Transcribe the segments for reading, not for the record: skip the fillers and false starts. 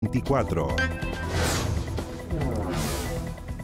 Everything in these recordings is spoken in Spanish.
24.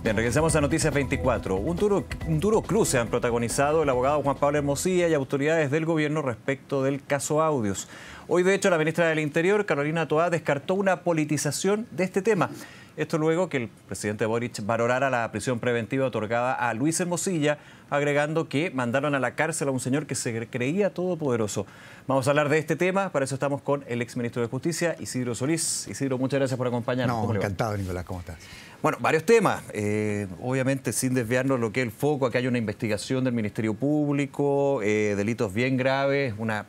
Bien, regresamos a Noticias 24. Un duro cruce han protagonizado el abogado Juan Pablo Hermosilla y autoridades del gobierno respecto del caso Audios. Hoy, de hecho, la ministra del Interior, Carolina Toá, descartó una politización de este tema. Esto luego que el presidente Boric valorara la prisión preventiva otorgada a Luis Hermosilla, agregando que mandaron a la cárcel a un señor que se creía todopoderoso. Vamos a hablar de este tema, para eso estamos con el exministro de Justicia, Isidro Solís. Isidro, muchas gracias por acompañarnos. No, encantado, Nicolás, ¿cómo estás? Bueno, varios temas. Obviamente, sin desviarnos lo que es el foco, acá hay una investigación del Ministerio Público, delitos bien graves, una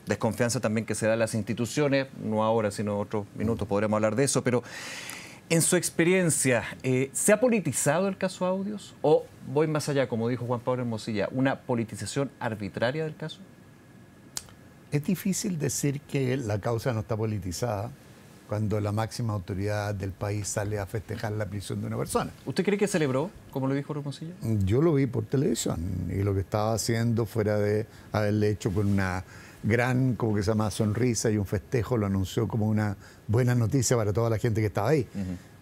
desconfianza también que se da en las instituciones, no ahora, sino en otros minutos podremos hablar de eso, pero en su experiencia, ¿se ha politizado el caso Audios? ¿O voy más allá, como dijo Juan Pablo Hermosilla, una politización arbitraria del caso? Es difícil decir que la causa no está politizada cuando la máxima autoridad del país sale a festejar la prisión de una persona. ¿Usted cree que celebró, como lo dijo Hermosilla? Yo lo vi por televisión y lo que estaba haciendo, fuera de haberle hecho con una gran, como que se llama, sonrisa y un festejo, lo anunció como una buena noticia para toda la gente que estaba ahí.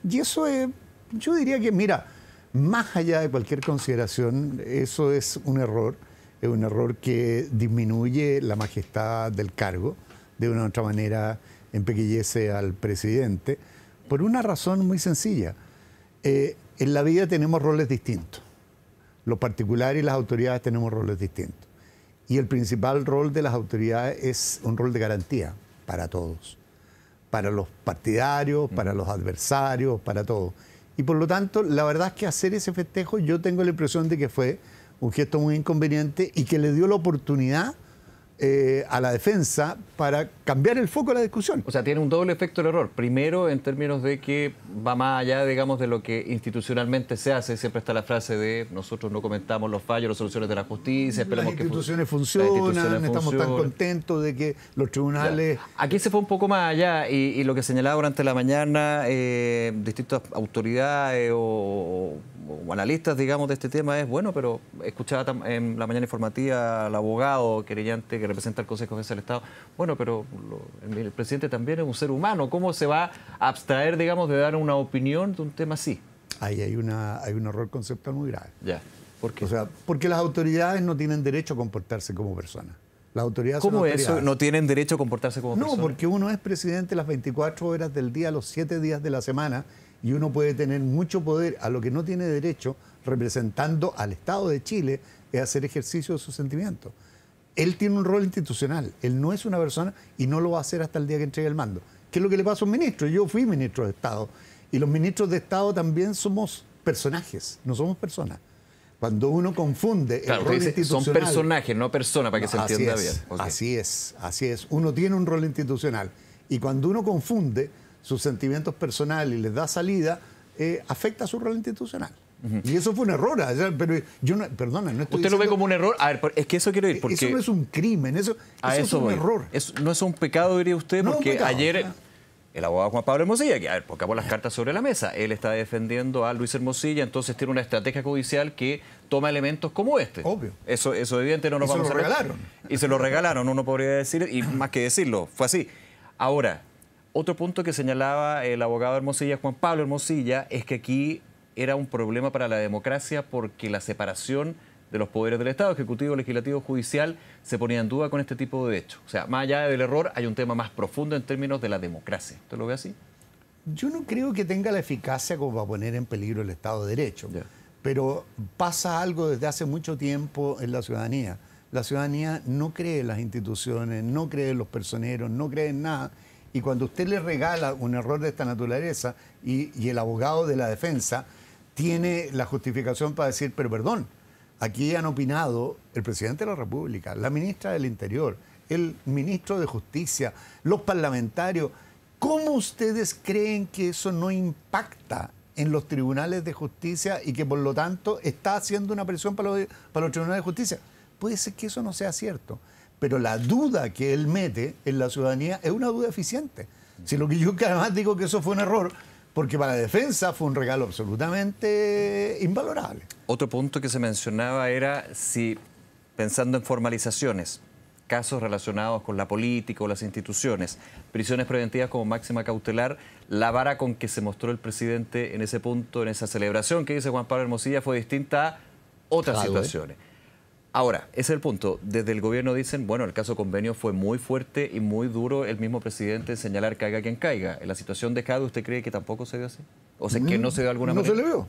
Y eso es, yo diría que, mira, más allá de cualquier consideración, eso es un error que disminuye la majestad del cargo, de una u otra manera empequeñece al presidente, por una razón muy sencilla. En la vida tenemos roles distintos. Los particulares y las autoridades tenemos roles distintos. Y el principal rol de las autoridades es un rol de garantía para todos, para los partidarios, para los adversarios, para todos. Y por lo tanto, la verdad es que hacer ese festejo, yo tengo la impresión de que fue un gesto muy inconveniente y que le dio la oportunidad a la defensa para cambiar el foco de la discusión. O sea, tiene un doble efecto el error. Primero, en términos de que va más allá, digamos, de lo que institucionalmente se hace. Siempre está la frase de nosotros no comentamos los fallos, las soluciones de la justicia. Las instituciones funcionan, estamos tan contentos de que los tribunales... Aquí se fue un poco más allá y lo que señalaba durante la mañana distintas autoridades o analistas, digamos, de este tema es, bueno, pero escuchaba en la mañana informativa al abogado querellante que representa el Consejo de Defensa del Estado, bueno, pero el presidente también es un ser humano, ¿cómo se va a abstraer, digamos, de dar una opinión de un tema así? Ahí hay un error conceptual muy grave. Ya, ¿por qué? O sea, porque las autoridades no tienen derecho a comportarse como personas. Las autoridades ¿Cómo son eso? autoridades. ¿No tienen derecho a comportarse como personas? No, porque uno es presidente las 24 horas del día, los 7 días de la semana, y uno puede tener mucho poder. A lo que no tiene derecho, representando al Estado de Chile, es hacer ejercicio de sus sentimientos. Él tiene un rol institucional, él no es una persona y no lo va a hacer hasta el día que entregue el mando. ¿Qué es lo que le pasa a un ministro? Yo fui ministro de Estado y los ministros de Estado también somos personajes, no somos personas. Cuando uno confunde el rol institucional... Son personajes, no personas, para que se entienda bien. Okay. Así es. Uno tiene un rol institucional y cuando uno confunde sus sentimientos personales y les da salida, afecta su rol institucional. Y eso fue un error, pero yo no, perdona, no estoy ¿Usted lo ve como un error? A ver, es que eso quiero ir, porque... Eso no es un crimen, eso es un error. No es un pecado, diría usted, No, porque un pecado, ayer el abogado Juan Pablo Hermosilla, que, a ver, pongamos las cartas sobre la mesa, él está defendiendo a Luis Hermosilla, entonces tiene una estrategia judicial que toma elementos como este. Obvio. Eso evidente no nos vamos a... se lo regalaron. Y se lo regalaron, uno podría decir, y más que decirlo, fue así. Ahora, otro punto que señalaba el abogado Hermosilla, Juan Pablo Hermosilla, es que aquí era un problema para la democracia porque la separación de los poderes del Estado, ejecutivo, legislativo, judicial, se ponía en duda con este tipo de hechos. O sea, más allá del error, hay un tema más profundo en términos de la democracia. ¿Usted lo ve así? Yo no creo que tenga la eficacia como para poner en peligro el Estado de Derecho. Ya. Pero pasa algo desde hace mucho tiempo en la ciudadanía. La ciudadanía no cree en las instituciones, no cree en los personeros, no cree en nada. Y cuando usted le regala un error de esta naturaleza y el abogado de la defensa tiene la justificación para decir, pero perdón, aquí han opinado el presidente de la República, la ministra del Interior, el ministro de Justicia, los parlamentarios. ¿Cómo ustedes creen que eso no impacta en los tribunales de justicia y que por lo tanto está haciendo una presión para los tribunales de justicia? Puede ser que eso no sea cierto, pero la duda que él mete en la ciudadanía es una duda eficiente. Si lo que yo además digo que eso fue un error, porque para la defensa fue un regalo absolutamente invalorable. Otro punto que se mencionaba era si, pensando en formalizaciones, casos relacionados con la política o las instituciones, prisiones preventivas como máxima cautelar, la vara con que se mostró el presidente en ese punto, en esa celebración que dice Juan Pablo Hermosilla, fue distinta a otras situaciones. Ahora, ese es el punto. Desde el gobierno dicen, bueno, el caso Convenio fue muy fuerte y muy duro el mismo presidente en señalar caiga quien caiga. ¿En la situación de Jadwe usted cree que tampoco se dio así? ¿O sea, que no se dio de alguna manera? No se le veo.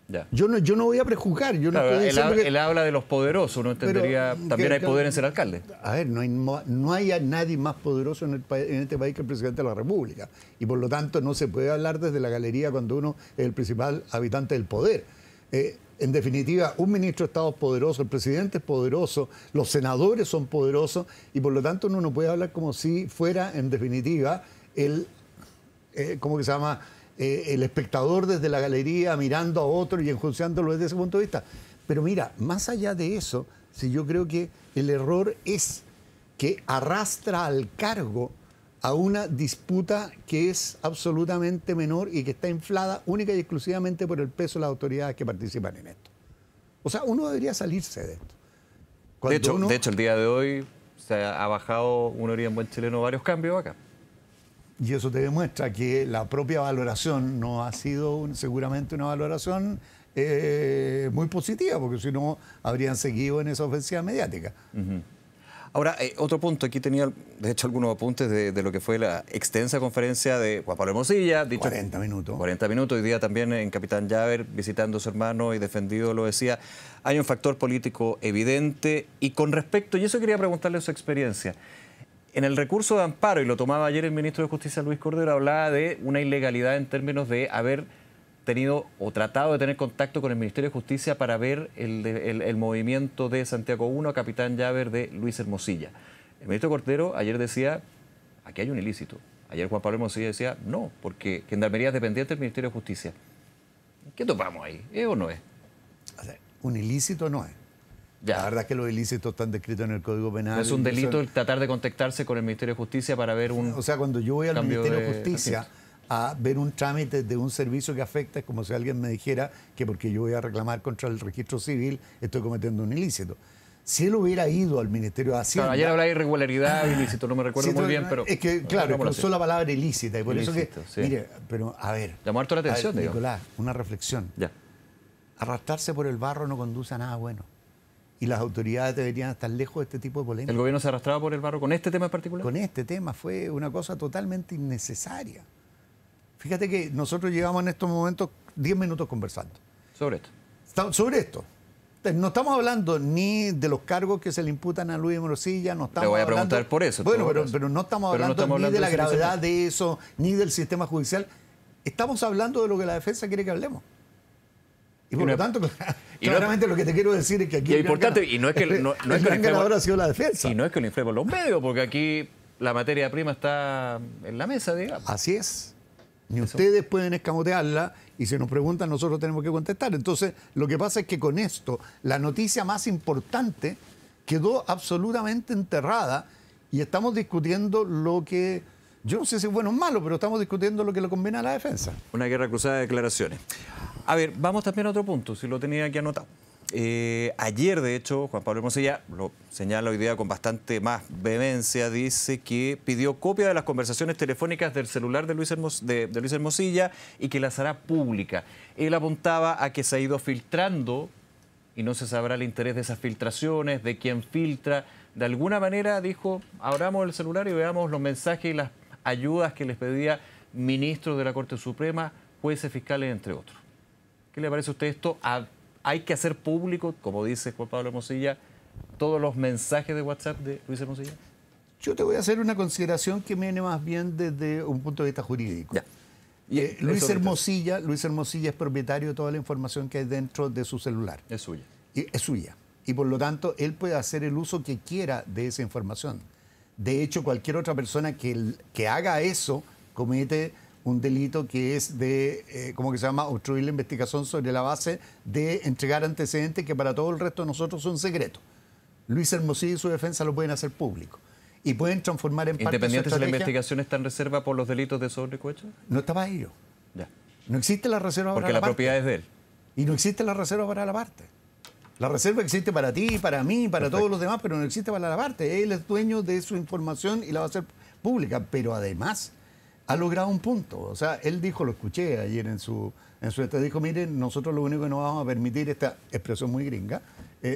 Ya. Yo no voy a prejuzgar. Yo Claro, no estoy diciendo él habla de los poderosos, uno entendería, también hay poder en ser alcalde. A ver, no hay nadie más poderoso en este país que el presidente de la República. Y por lo tanto no se puede hablar desde la galería cuando uno es el principal habitante del poder. En definitiva, un ministro de Estado es poderoso, el presidente es poderoso, los senadores son poderosos y por lo tanto uno no puede hablar como si fuera, en definitiva, ¿cómo que se llama? El espectador desde la galería mirando a otro y enjuiciándolo desde ese punto de vista. Pero mira, más allá de eso, si yo creo que el error es que arrastra al cargo a una disputa que es absolutamente menor y que está inflada única y exclusivamente por el peso de las autoridades que participan en esto. O sea, uno debería salirse de esto. De hecho, el día de hoy se ha bajado, uno diría en buen chileno, varios cambios acá. Y eso te demuestra que la propia valoración no ha sido seguramente una valoración muy positiva, porque si no habrían seguido en esa ofensiva mediática. Ahora, otro punto, aquí tenía de hecho algunos apuntes de lo que fue la extensa conferencia de Juan Pablo Hermosilla. 40 minutos. 40 minutos, hoy día también en Capitán Llaver, visitando a su hermano y defendido, lo decía, hay un factor político evidente y con respecto, y eso quería preguntarle su experiencia. En el recurso de amparo, y lo tomaba ayer el ministro de Justicia Luis Cordero, hablaba de una ilegalidad en términos de haber tenido o tratado de tener contacto con el Ministerio de Justicia para ver el movimiento de Santiago I a Capitán Llaver de Luis Hermosilla. El ministro Cordero ayer decía, aquí hay un ilícito. Ayer Juan Pablo Hermosilla decía, no, porque Gendarmería es dependiente del Ministerio de Justicia. ¿Qué topamos ahí? ¿Es o no es? O sea, un ilícito no es. Ya. La verdad es que los ilícitos están descritos en el Código Penal. ¿Es un delito el tratar de contactarse con el Ministerio de Justicia para ver un... O sea, cuando yo voy al Ministerio de Justicia a ver un trámite de un servicio que afecta, es como si alguien me dijera que porque yo voy a reclamar contra el registro civil estoy cometiendo un ilícito. Si él hubiera ido al Ministerio de Hacienda... Claro, ayer hablaba de irregularidad, ilícito, no me recuerdo muy bien, pero... Es que, claro, usó la palabra ilícita y por ilícito, eso que... Sí. Mire, pero a ver... Llamó harto la atención, ver, Nicolás, una reflexión. Ya. Arrastrarse por el barro no conduce a nada bueno. Y las autoridades deberían estar lejos de este tipo de polémica. ¿El gobierno se arrastraba por el barro con este tema en particular? Con este tema fue una cosa totalmente innecesaria. Fíjate que nosotros llevamos en estos momentos 10 minutos conversando. Sobre esto. Sobre esto. No estamos hablando ni de los cargos que se le imputan a Luis Hermosilla, no estamos Le voy a hablando, preguntar por eso. Bueno, pero no estamos hablando ni de la gravedad de eso, ni del sistema judicial. Estamos hablando de lo que la defensa quiere que hablemos. Y por lo tanto, claramente lo que te quiero decir es que aquí es importante, y no es que el gran ganador ha sido la defensa. Y no es que lo inflemos los medios, porque aquí la materia prima está en la mesa, digamos. Así es. Ni ustedes pueden escamotearla y si nos preguntan nosotros tenemos que contestar. Entonces, lo que pasa es que con esto, la noticia más importante quedó absolutamente enterrada y estamos discutiendo lo que, yo no sé si es bueno o malo, pero estamos discutiendo lo que le conviene a la defensa. Una guerra cruzada de declaraciones. A ver, vamos también a otro punto, si lo tenía aquí anotado. Ayer, de hecho, Juan Pablo Hermosilla lo señala hoy día con bastante más vehemencia, dice que pidió copia de las conversaciones telefónicas del celular de Luis Hermosilla y que las hará pública. Él apuntaba a que se ha ido filtrando y no se sabrá el interés de esas filtraciones, de quién filtra. De alguna manera dijo, abramos el celular y veamos los mensajes y las ayudas que les pedía ministros de la Corte Suprema, jueces, fiscales, entre otros. ¿Qué le parece a usted esto? Hay que hacer público, como dice Juan Pablo Hermosilla, todos los mensajes de WhatsApp de Luis Hermosilla. Yo te voy a hacer una consideración que viene más bien desde un punto de vista jurídico. Ya. Luis Hermosilla es propietario de toda la información que hay dentro de su celular. Es suya. Es suya. Y por lo tanto, él puede hacer el uso que quiera de esa información. De hecho, cualquier otra persona que haga eso comete un delito que es de, ¿cómo que se llama?, obstruir la investigación sobre la base de entregar antecedentes que para todo el resto de nosotros son secretos. Luis Hermosilla y su defensa lo pueden hacer público. Y pueden transformar en parte ¿Independiente si la investigación está en reserva por los delitos de sobrecohecho? No está para ello. Ya. No existe la reserva porque para la parte. Porque la propiedad es de él. Y no existe la reserva para la parte. La reserva existe para ti, para mí, para todos los demás, pero no existe para la parte. Él es dueño de su información y la va a hacer pública, pero además ha logrado un punto. O sea, él dijo, lo escuché ayer en su dijo, miren, nosotros lo único que no vamos a permitir, esta expresión muy gringa,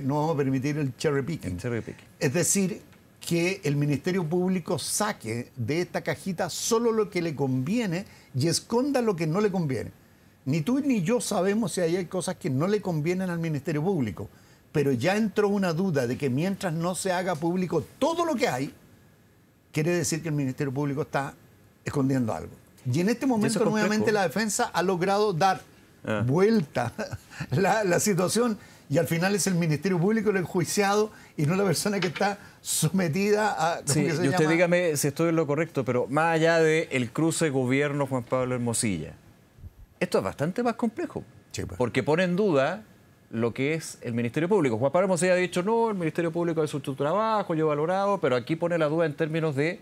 no vamos a permitir el cherry picking. Es decir, que el Ministerio Público saque de esta cajita solo lo que le conviene y esconda lo que no le conviene. Ni tú ni yo sabemos si hay cosas que no le convienen al Ministerio Público, pero ya entró una duda de que mientras no se haga público todo lo que hay, quiere decir que el Ministerio Público está escondiendo algo. Y en este momento nuevamente la defensa ha logrado dar vuelta la situación y al final es el Ministerio Público el enjuiciado y no la persona que está sometida a... Sí, y usted dígame si estoy en lo correcto, pero más allá del cruce gobierno Juan Pablo Hermosilla, esto es bastante más complejo, sí, pues, porque pone en duda lo que es el Ministerio Público. Juan Pablo Hermosilla ha dicho, no, el Ministerio Público es su trabajo, yo he valorado, pero aquí pone la duda en términos de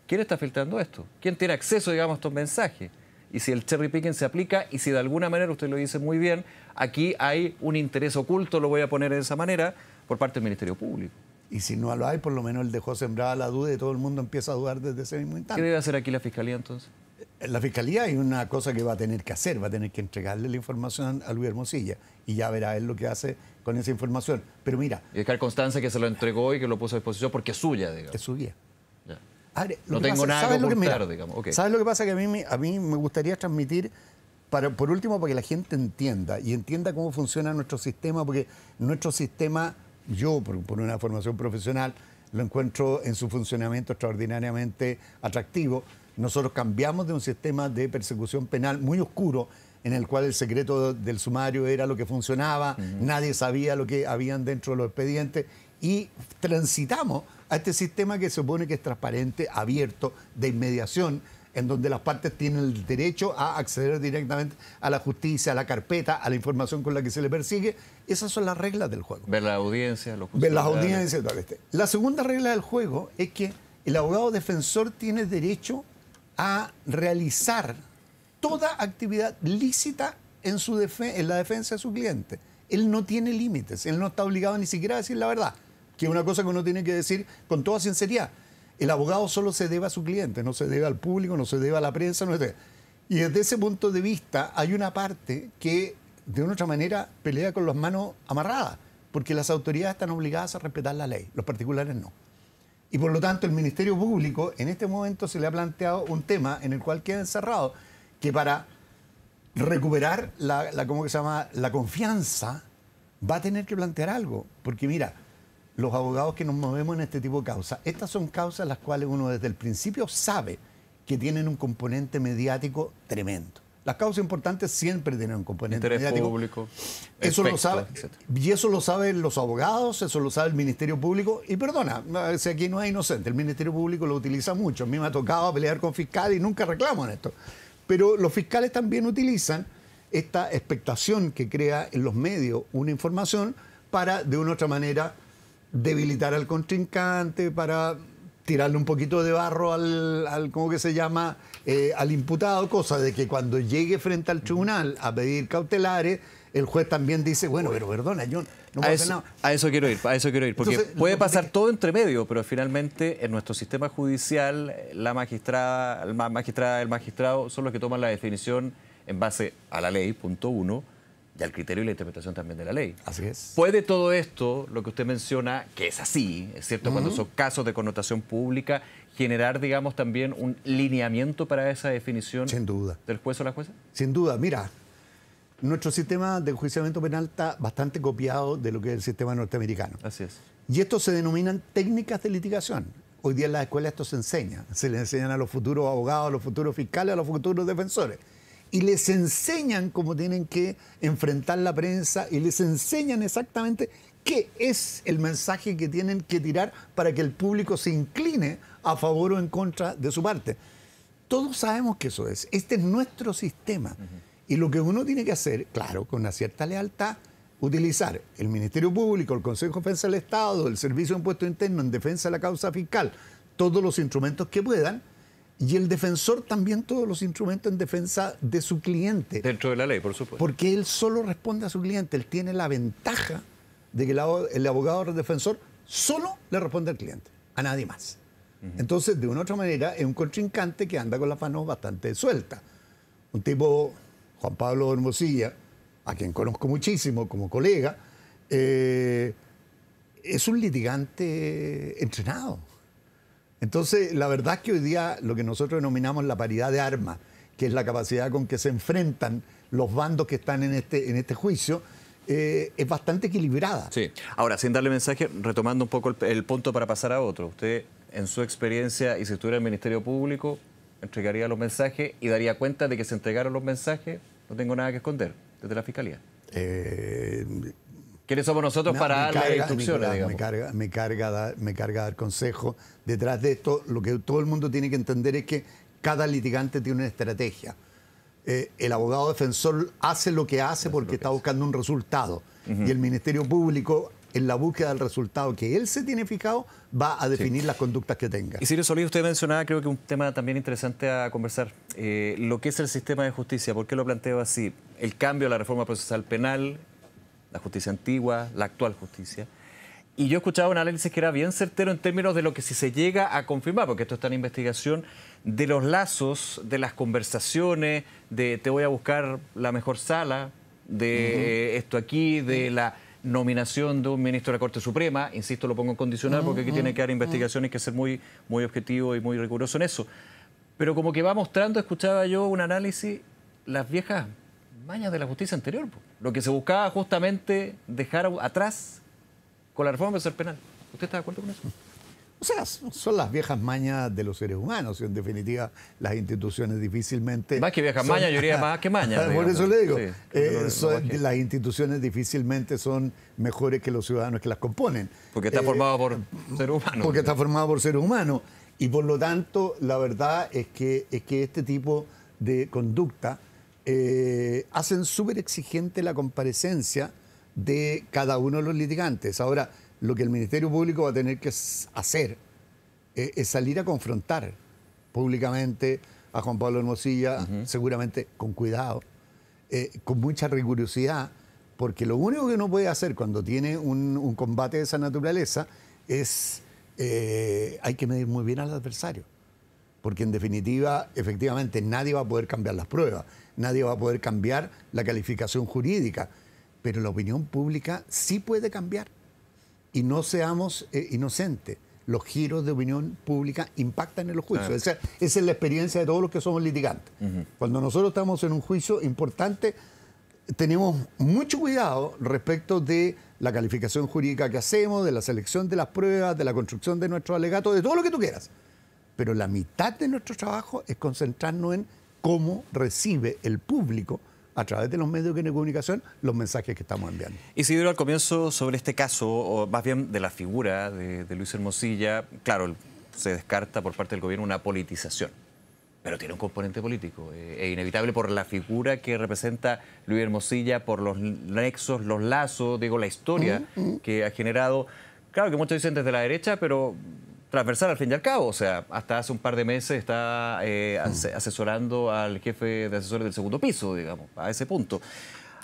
quién está filtrando esto, quién tiene acceso, digamos, a estos mensajes, y si el cherry picking se aplica, y si de alguna manera, usted lo dice muy bien, aquí hay un interés oculto, lo voy a poner de esa manera, por parte del Ministerio Público. Y si no lo hay, por lo menos él dejó sembrada la duda y todo el mundo empieza a dudar desde ese mismo instante. ¿Qué debe hacer aquí la Fiscalía entonces? La Fiscalía hay una cosa que va a tener que hacer, va a tener que entregarle la información a Luis Hermosilla y ya verá él lo que hace con esa información. Pero mira... Y dejar constancia que se lo entregó y que lo puso a disposición porque es suya, digamos. Es suya. Ya. Ver, no tengo nada que ocultar, digamos. Okay. ¿Sabes lo que pasa? Que a mí me gustaría transmitir, por último, para que la gente entienda y entienda cómo funciona nuestro sistema, porque nuestro sistema, yo por una formación profesional, lo encuentro en su funcionamiento extraordinariamente atractivo. Nosotros cambiamos de un sistema de persecución penal muy oscuro, en el cual el secreto del sumario era lo que funcionaba, nadie sabía lo que habían dentro de los expedientes, y transitamos a este sistema que se supone que es transparente, abierto, de inmediación, en donde las partes tienen el derecho a acceder directamente a la justicia, a la carpeta, a la información con la que se le persigue. Esas son las reglas del juego. Ver la audiencia, los ver las audiencias, todo este. La segunda regla del juego es que el abogado defensor tiene derecho a realizar toda actividad lícita en la defensa de su cliente. Él no tiene límites, él no está obligado ni siquiera a decir la verdad, que es una cosa que uno tiene que decir con toda sinceridad. El abogado solo se debe a su cliente, no se debe al público, no se debe a la prensa, no se debe. Y desde ese punto de vista hay una parte que de una otra manera pelea con las manos amarradas, porque las autoridades están obligadas a respetar la ley, los particulares no. Y por lo tanto el Ministerio Público en este momento se le ha planteado un tema en el cual queda encerrado, que para recuperar la confianza va a tener que plantear algo. Porque mira, los abogados que nos movemos en este tipo de causas, estas son causas las cuales uno desde el principio sabe que tienen un componente mediático tremendo. Las causas importantes siempre tienen un componente mediático. Público, eso lo sabe, y eso lo saben los abogados, eso lo sabe el Ministerio Público. Y perdona, si aquí no es inocente, el Ministerio Público lo utiliza mucho. A mí me ha tocado pelear con fiscales y nunca reclamo en esto. Pero los fiscales también utilizan esta expectación que crea en los medios una información para, de una u otra manera, debilitar al contrincante, para tirarle un poquito de barro al ¿cómo que se llama? Al imputado, cosa de que cuando llegue frente al tribunal a pedir cautelares, el juez también dice, bueno, pero perdona, yo no puedo hacer nada. A eso quiero ir, porque entonces, puede pasar todo entre medio, pero finalmente en nuestro sistema judicial la magistrada, el magistrado son los que toman la definición en base a la ley, punto uno, y al criterio y la interpretación también de la ley. Así es. ¿Puede todo esto, lo que usted menciona, que es así, es cierto, cuando son casos de connotación pública, generar, digamos, también un lineamiento para esa definición? Sin duda. ¿Del juez o la jueza? Sin duda. Mira, nuestro sistema de enjuiciamiento penal está bastante copiado de lo que es el sistema norteamericano. Así es. Y esto se denominan técnicas de litigación. Hoy día en las escuelas esto se enseña. Se le enseñan a los futuros abogados, a los futuros fiscales, a los futuros defensores. Y les enseñan cómo tienen que enfrentar la prensa y les enseñan exactamente qué es el mensaje que tienen que tirar para que el público se incline a favor o en contra de su parte. Todos sabemos que eso es. Este es nuestro sistema. Y lo que uno tiene que hacer, claro, con una cierta lealtad, utilizar el Ministerio Público, el Consejo de Defensa del Estado, el Servicio de Impuesto Interno en defensa de la causa fiscal, todos los instrumentos que puedan, y el defensor también todos los instrumentos en defensa de su cliente. Dentro de la ley, por supuesto. Porque él solo responde a su cliente, él tiene la ventaja de que el abogado defensor solo le responde al cliente, a nadie más. Entonces, de una u otra manera, es un contrincante que anda con las manos bastante sueltas. Un tipo, Juan Pablo Hermosilla, a quien conozco muchísimo como colega, es un litigante entrenado. Entonces, la verdad es que hoy día lo que nosotros denominamos la paridad de armas, que es la capacidad con que se enfrentan los bandos que están en este juicio, es bastante equilibrada. Sí. Ahora, sin darle mensaje, retomando un poco el punto para pasar a otro. Usted, en su experiencia, y si estuviera en el Ministerio Público, entregaría los mensajes y daría cuenta de que se entregaron los mensajes. No tengo nada que esconder desde la Fiscalía. ¿Quiénes somos nosotros para darle instrucciones? Nicolás, me carga dar consejos. Detrás de esto, lo que todo el mundo tiene que entender es que cada litigante tiene una estrategia. El abogado defensor hace lo que hace porque está buscando un resultado. Y el Ministerio Público, en la búsqueda del resultado que él se tiene fijado, va a definir las conductas que tenga. Y Ciro Solís, usted mencionaba, creo que un tema también interesante a conversar, lo que es el sistema de justicia. ¿Por qué lo planteo así? El cambio a la reforma procesal penal, la justicia antigua, la actual justicia. Y yo escuchaba un análisis que era bien certero en términos de lo que si se llega a confirmar, porque esto está en investigación, de los lazos, de las conversaciones, de te voy a buscar la mejor sala, de esto aquí, de la nominación de un ministro de la Corte Suprema. Insisto, lo pongo en condicional porque aquí tiene que haber investigación y hay que ser muy, muy objetivo y muy riguroso en eso. Pero como que va mostrando, escuchaba yo un análisis, las viejas mañas de la justicia anterior. Lo que se buscaba justamente dejar atrás con la reforma procesal penal. ¿Usted está de acuerdo con eso? O sea, son las viejas mañas de los seres humanos. En definitiva, las instituciones difícilmente... Más que viejas mañas, yo diría más que mañas. Por eso le digo, las instituciones difícilmente son mejores que los ciudadanos que las componen. Porque está formado por seres humanos. Porque está formado por seres humanos. Y por lo tanto, la verdad es que este tipo de conducta hacen súper exigente la comparecencia de cada uno de los litigantes. Ahora, lo que el Ministerio Público va a tener que hacer es salir a confrontar públicamente a Juan Pablo Hermosilla, seguramente con cuidado, con mucha rigurosidad, porque lo único que uno puede hacer cuando tiene un combate de esa naturaleza es hay que medir muy bien al adversario. Porque en definitiva, efectivamente, nadie va a poder cambiar las pruebas, nadie va a poder cambiar la calificación jurídica, pero la opinión pública sí puede cambiar. Y no seamos inocentes. Los giros de opinión pública impactan en los juicios. Esa es la experiencia de todos los que somos litigantes. Cuando nosotros estamos en un juicio importante, tenemos mucho cuidado respecto de la calificación jurídica que hacemos, de la selección de las pruebas, de la construcción de nuestros alegatos, de todo lo que tú quieras. Pero la mitad de nuestro trabajo es concentrarnos en cómo recibe el público a través de los medios de comunicación los mensajes que estamos enviando. Isidro, al comienzo sobre este caso, o más bien de la figura de Luis Hermosilla, claro, se descarta por parte del gobierno una politización, pero tiene un componente político. Es inevitable por la figura que representa Luis Hermosilla, por los nexos, los lazos, digo, la historia que ha generado, claro que muchos dicen desde la derecha, pero transversal al fin y al cabo. O sea, hasta hace un par de meses está asesorando al jefe de asesores del segundo piso, digamos, a ese punto.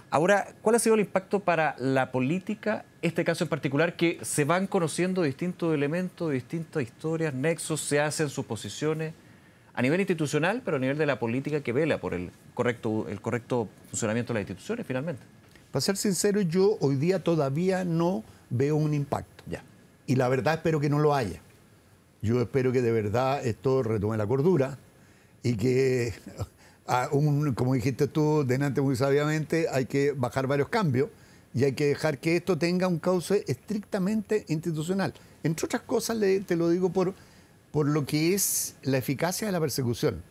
Ahora, ¿cuál ha sido el impacto para la política, este caso en particular, que se van conociendo distintos elementos, distintas historias, nexos, se hacen sus posiciones a nivel institucional, pero a nivel de la política que vela por el correcto funcionamiento de las instituciones, finalmente? Para ser sincero, yo hoy día todavía no veo un impacto. Ya. Y la verdad espero que no lo haya. Yo espero que de verdad esto retome la cordura y que, como dijiste tú delante muy sabiamente, hay que bajar varios cambios y hay que dejar que esto tenga un cauce estrictamente institucional. Entre otras cosas, te lo digo por lo que es la eficacia de la persecución.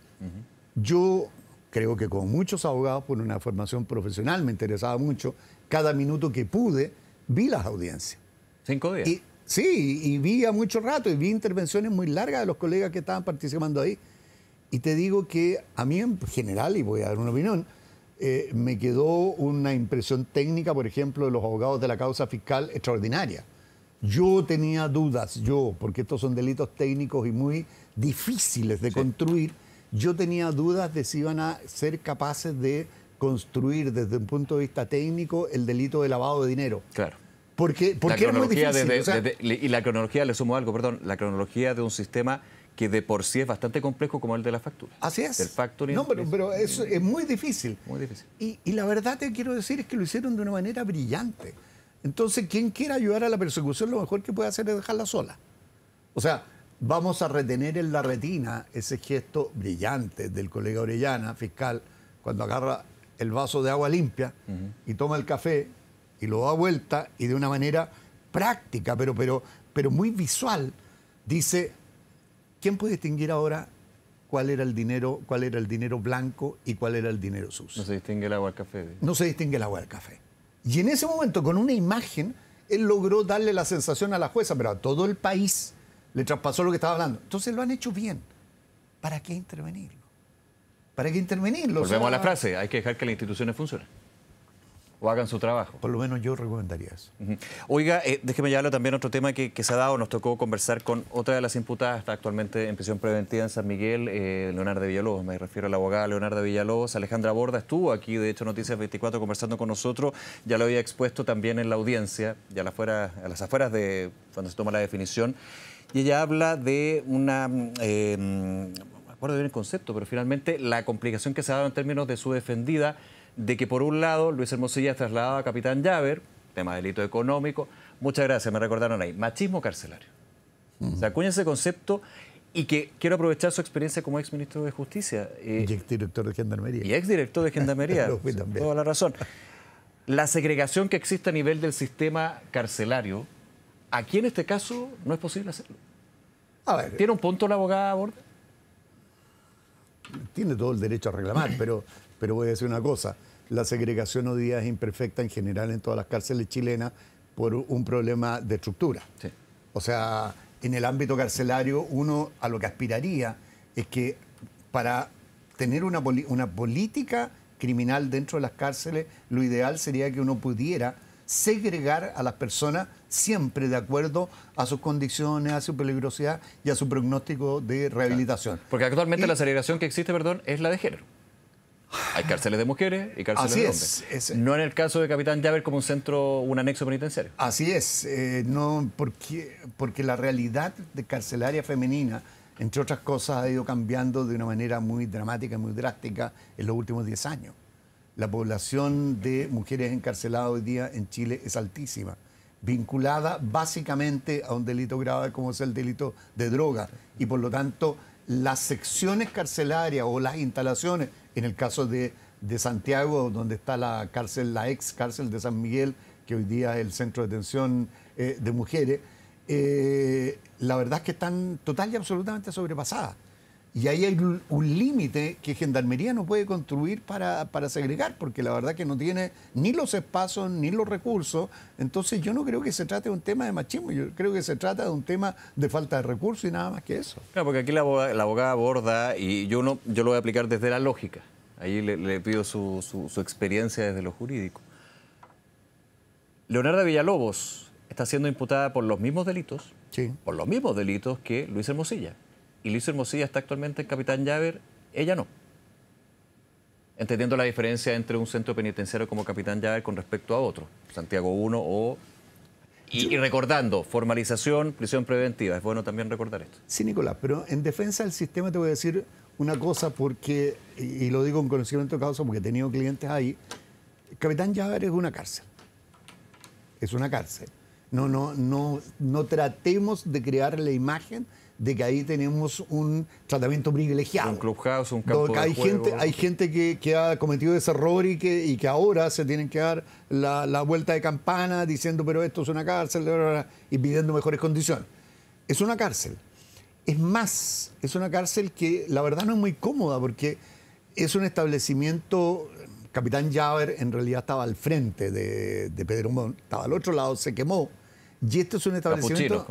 Yo creo que como muchos abogados, por una formación profesional, me interesaba mucho, cada minuto que pude, vi las audiencias. 5 días. Sí, y vi a mucho rato, y vi intervenciones muy largas de los colegas que estaban participando ahí. Y te digo que a mí en general, y voy a dar una opinión, me quedó una impresión técnica, por ejemplo, de los abogados de la causa fiscal extraordinaria. Yo tenía dudas, porque estos son delitos técnicos y muy difíciles de construir, yo tenía dudas de si iban a ser capaces de construir desde un punto de vista técnico el delito de lavado de dinero. Claro. porque es muy difícil. Y la cronología, le sumo algo, perdón, la cronología de un sistema que de por sí es bastante complejo como el de la factura. Así es. Del factoring. No, pero es muy difícil. Muy difícil. Y la verdad te quiero decir es que lo hicieron de una manera brillante. Entonces, quien quiera ayudar a la persecución, lo mejor que puede hacer es dejarla sola. O sea, vamos a retener en la retina ese gesto brillante del colega Orellana, fiscal, cuando agarra el vaso de agua limpia y toma el café y lo da vuelta y de una manera práctica, pero muy visual, dice: ¿quién puede distinguir ahora cuál era el dinero blanco y cuál era el dinero sucio? No se distingue el agua al café. No se distingue el agua del café. Y en ese momento, con una imagen, él logró darle la sensación a la jueza, pero a todo el país le traspasó lo que estaba hablando. Entonces lo han hecho bien. ¿Para qué intervenirlo? ¿Para qué intervenirlo? Volvemos a la frase, hay que dejar que las instituciones funcionen. O hagan su trabajo. Por lo menos yo recomendaría eso. Oiga, déjeme llevarlo también a otro tema que se ha dado. Nos tocó conversar con otra de las imputadas, está actualmente en prisión preventiva en San Miguel, Leonardo Villalobos. Me refiero a la abogada Leonardo Villalobos. Alejandra Borda estuvo aquí, de hecho, Noticias 24 conversando con nosotros. Ya lo había expuesto también en la audiencia, ya a las afueras de cuando se toma la definición. Y ella habla de una... no me acuerdo bien el concepto, pero finalmente la complicación que se ha dado en términos de su defendida, de que por un lado Luis Hermosilla es trasladado a Capitán Llaver, tema de delito económico. Muchas gracias, me recordaron ahí. Machismo carcelario. Se acuña ese concepto y que quiero aprovechar su experiencia como exministro de Justicia. Y exdirector de Gendarmería. Y exdirector de Gendarmería. Lo fui también. Toda la razón. La segregación que existe a nivel del sistema carcelario, aquí en este caso no es posible hacerlo. A ver, ¿Tiene un punto la abogada Borda? tiene todo el derecho a reclamar, pero voy a decir una cosa. La segregación hoy día es imperfecta en general en todas las cárceles chilenas por un problema de estructura. Sí. O sea, en el ámbito carcelario uno a lo que aspiraría es que para tener una política criminal dentro de las cárceles, lo ideal sería que uno pudiera segregar a las personas siempre de acuerdo a sus condiciones, a su peligrosidad y a su pronóstico de rehabilitación. Porque actualmente la segregación que existe, perdón, es la de género. Hay cárceles de mujeres y cárceles de hombres. No en el caso de Capitán Llaver como un centro, un anexo penitenciario. Así es, no, porque la realidad de carcelaria femenina, entre otras cosas, ha ido cambiando de una manera muy dramática y muy drástica en los últimos 10 años. La población de mujeres encarceladas hoy día en Chile es altísima, vinculada básicamente a un delito grave como es el delito de droga. Y por lo tanto, las secciones carcelarias o las instalaciones, en el caso de Santiago, donde está la cárcel, la ex cárcel de San Miguel, que hoy día es el centro de detención de mujeres, la verdad es que están total y absolutamente sobrepasadas. Y ahí hay un límite que Gendarmería no puede construir para segregar, porque la verdad que no tiene ni los espacios ni los recursos. Entonces yo no creo que se trate de un tema de machismo, yo creo que se trata de un tema de falta de recursos y nada más que eso. Claro, porque aquí la abogada Borda, y yo lo voy a aplicar desde la lógica, ahí le pido su experiencia desde lo jurídico. Leonardo Villalobos está siendo imputada por los mismos delitos, Sí. por los mismos delitos que Luis Hermosilla. Y Luis Hermosilla está actualmente en Capitán Llaver, ella no. Entendiendo la diferencia entre un centro penitenciario como Capitán Llaver con respecto a otro, Santiago 1 o... Y recordando, formalización, prisión preventiva. Es bueno también recordar esto. Sí, Nicolás, pero en defensa del sistema te voy a decir una cosa porque, y lo digo con conocimiento de causa porque he tenido clientes ahí, Capitán Llaver es una cárcel. Es una cárcel. No tratemos de crear la imagen de que ahí tenemos un tratamiento privilegiado. Un clubhouse, un campo de juego. Hay gente que ha cometido ese error y que ahora se tienen que dar la vuelta de campana diciendo pero esto es una cárcel y pidiendo mejores condiciones. Es una cárcel. Es más, es una cárcel que la verdad no es muy cómoda porque es un establecimiento... Capitán Llaver en realidad estaba al frente de Pedro Montt, estaba al otro lado, se quemó. Y esto es un establecimiento...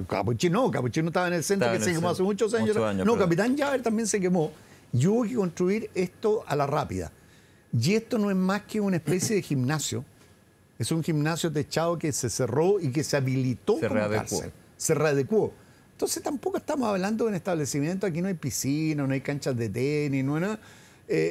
Capuchino estaba en el centro, que se quemó hace muchos años. No, Capitán Llaver también se quemó. Y hubo que construir esto a la rápida. Y esto no es más que una especie de gimnasio. Es un gimnasio techado que se cerró y que se habilitó como cárcel. Se readecuó. Entonces tampoco estamos hablando de un establecimiento, aquí no hay piscina, no hay canchas de tenis, no hay nada.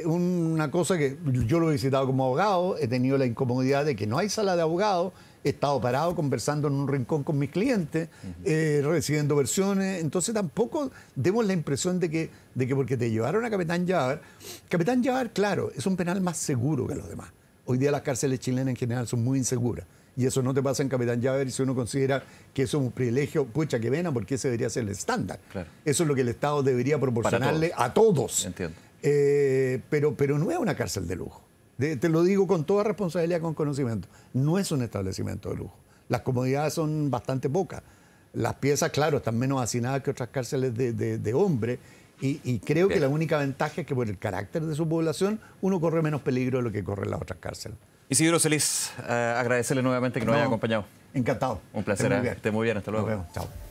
Una cosa que yo lo he visitado como abogado, he tenido la incomodidad de que no hay sala de abogado he estado parado conversando en un rincón con mis clientes, recibiendo versiones. Entonces tampoco demos la impresión de que porque te llevaron a Capitán Llávar, claro, es un penal más seguro que los demás. Hoy día las cárceles chilenas en general son muy inseguras. Y eso no te pasa en Capitán Llávar, y si uno considera que eso es un privilegio, pucha, que pena, porque ese debería ser el estándar. Claro. Eso es lo que el Estado debería proporcionarle a todos. Entiendo. Pero no es una cárcel de lujo. Te lo digo con toda responsabilidad, con conocimiento. No es un establecimiento de lujo. Las comodidades son bastante pocas. Las piezas, claro, están menos hacinadas que otras cárceles de hombres. Y creo que la única ventaja es que por el carácter de su población uno corre menos peligro de lo que corren las otras cárceles. Isidro Celis, agradecerle nuevamente que nos haya acompañado. Encantado. Un placer. Esté muy bien. Hasta luego. Nos vemos. Chao.